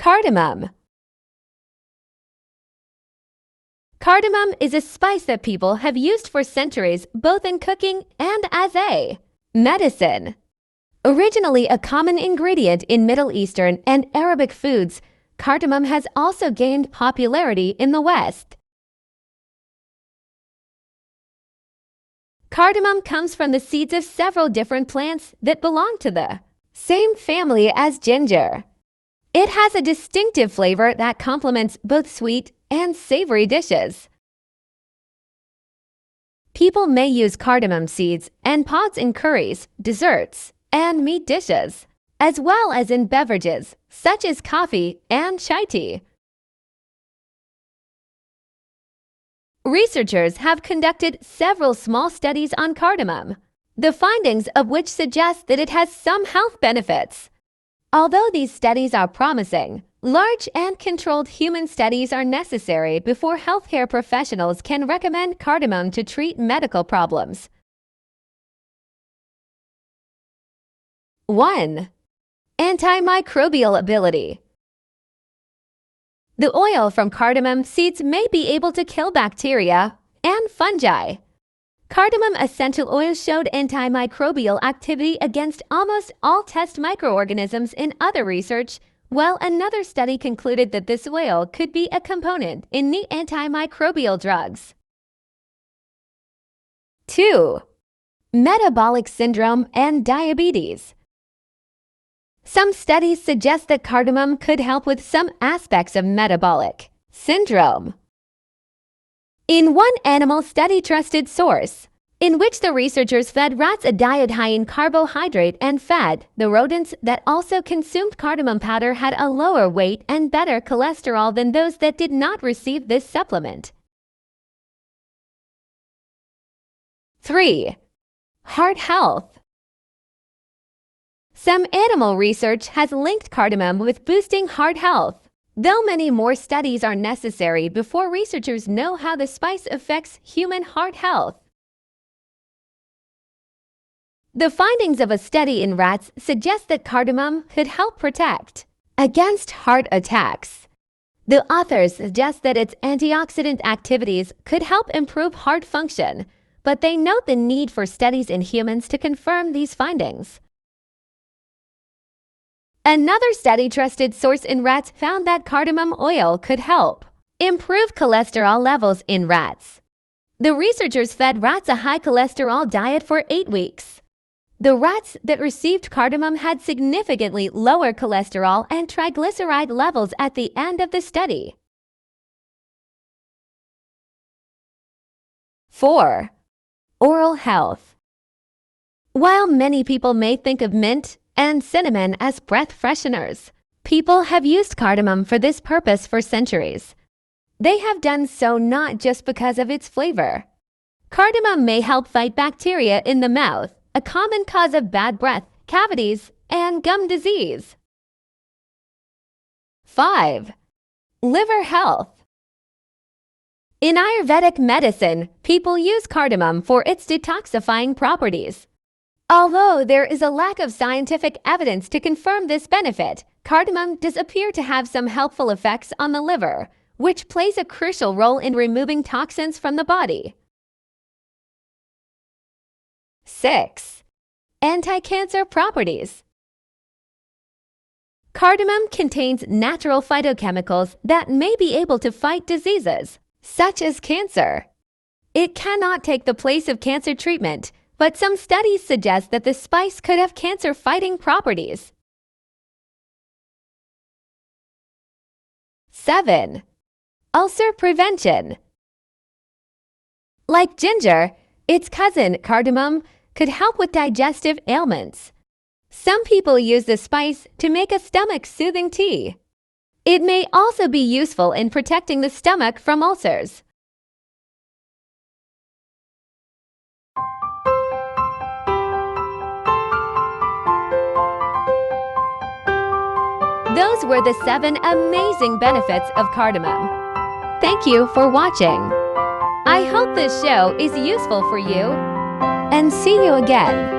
Cardamom. Cardamom is a spice that people have used for centuries, both in cooking and as a medicine. Originally a common ingredient in Middle Eastern and Arabic foods, cardamom has also gained popularity in the West. Cardamom comes from the seeds of several different plants that belong to the same family as ginger. It has a distinctive flavor that complements both sweet and savory dishes. People may use cardamom seeds and pods in curries, desserts, and meat dishes, as well as in beverages such as coffee and chai tea. Researchers have conducted several small studies on cardamom, the findings of which suggest that it has some health benefits. Although these studies are promising, large and controlled human studies are necessary before healthcare professionals can recommend cardamom to treat medical problems. 1. Antimicrobial ability. The oil from cardamom seeds may be able to kill bacteria and fungi. Cardamom essential oil showed antimicrobial activity against almost all test microorganisms in other research, while another study concluded that this oil could be a component in new antimicrobial drugs. 2. Metabolic syndrome and diabetes. Some studies suggest that cardamom could help with some aspects of metabolic syndrome. In one animal study trusted source, in which the researchers fed rats a diet high in carbohydrate and fat, the rodents that also consumed cardamom powder had a lower weight and better cholesterol than those that did not receive this supplement. 3. Heart health. Some animal research has linked cardamom with boosting heart health, though many more studies are necessary before researchers know how the spice affects human heart health. The findings of a study in rats suggest that cardamom could help protect against heart attacks. The authors suggest that its antioxidant activities could help improve heart function, but they note the need for studies in humans to confirm these findings. Another study trusted source in rats found that cardamom oil could help improve cholesterol levels in rats. The researchers fed rats a high cholesterol diet for 8 weeks. The rats that received cardamom had significantly lower cholesterol and triglyceride levels at the end of the study. 4. Oral health. While many people may think of mint and cinnamon as breath fresheners, people have used cardamom for this purpose for centuries. They have done so not just because of its flavor. Cardamom may help fight bacteria in the mouth, a common cause of bad breath, cavities, and gum disease. 5. Liver health. In Ayurvedic medicine, people use cardamom for its detoxifying properties. Although there is a lack of scientific evidence to confirm this benefit, cardamom does appear to have some helpful effects on the liver, which plays a crucial role in removing toxins from the body. 6. Anticancer properties. Cardamom contains natural phytochemicals that may be able to fight diseases, such as cancer. It cannot take the place of cancer treatment, but some studies suggest that the spice could have cancer-fighting properties. 7. Ulcer prevention. Like ginger, its cousin, cardamom, could help with digestive ailments. Some people use the spice to make a stomach-soothing tea. It may also be useful in protecting the stomach from ulcers. Those were the 7 amazing benefits of cardamom. Thank you for watching. I hope this show is useful for you, and see you again.